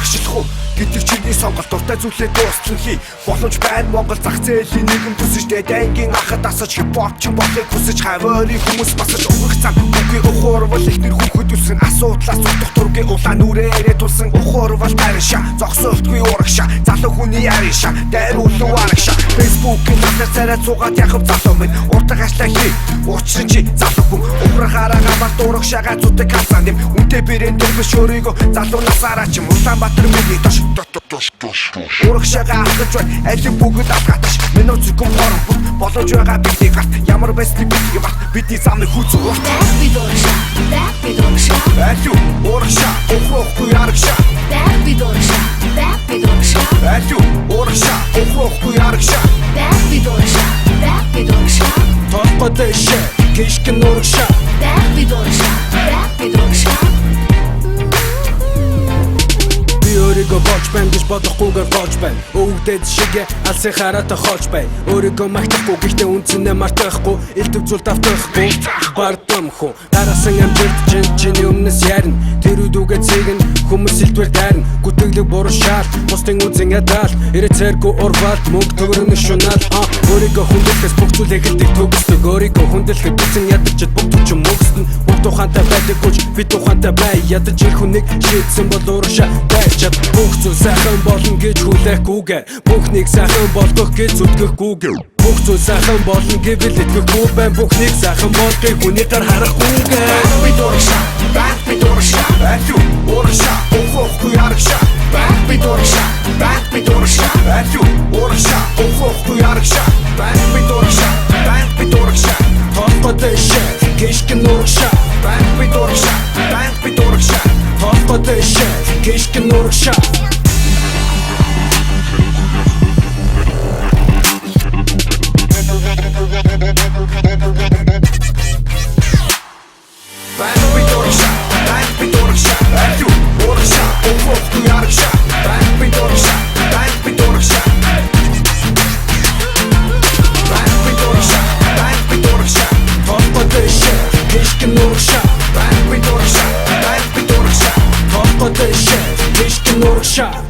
багшлах уу гэдэг чиний сонголт дуртай зүйлээ дууссан хий боломж байна Монгол зах зээлийн нийгэм төсөжтэй дангийн ахад асаж хипхоп ч болохыг хүсэж хаваарыг хүмүүс басаж уурах цаг үгүй ухуурвал ихнэр хүүхэд үсгэн асуудлаас утгах дургийн улаан нүрээрээ тулсан ухуурвал тарша зогсоолтгүй урагша залуу хүний арьша дайруулан варагша Facebook-ийн насаар царай цугаад яхав залуу минь уртаг ашлаа хий уучрын чи залуу хүн ухрахаараа гамар дуурах шагаа зүдэг хасан дэм үнтэй бэрэн дөрвөш өөрийгөө залуу насаараа ч Улаанбаатар миний тош урагшаага ахаж бай алив бүгд авгаташ минут зүгэн хорон бүх боломж байгаа бидний гарт ямар байсны бидний багт бидний замны хүч урт би дурагша алив урагша ухрахгүй арагша би дурагша алив урагша ухрахгүй арагша би дурагша толгой дэшэ гიშгэн урагша би дурагша Өөрийгөө болж байна гэж бодохгүйгээр болж байна Өвгдээд шигэ алсын хараатай хоолж бай Өөрийгөө магтахгүй гэхдээ үнцэнээ мартахгүй Илтгэв зүйл давтахгүй бардам хүн Дарасан амжилт чиний өмнөөс ярина Тэр үдүүгээ цэгэн хүмүүс илдвэр дайрна Гүтгэлэг буруу шаал бусдын үзэн ядаал Ирэ цэргүү урвал мөнгө төгрөнө шунаал Өөрийгөө хүндлэхээс бүх зүйл эхэлдэг төгсдөг Өөрийгөө хүндлэхэд бүсэн ядагчд бүх төвч мөнгөстөн Бүх тухантай байдаг хүч би тухантай бай Ядаж ирэх хүнийг шийдсэн бол урагшаа дайчаад Бүх зүйл сайхан болно гэж хүлээхгүйгээр Бүхнийг сайхан болгох гэж зүтгэхгүйгээр Бүх зүйл сайхан болно гэвэл итгэхгүй байна Бүхнийг сайхан болгохыг хүний гар харахгүйгээр би дурагша алив урагша ухрахгүй арагша би дурагша алив урагша ухрахгүй арагша би дурагша толгой дэшэ гიშгэн урагша би дурагша толгой дэшэ гიშгэн урагша Shot.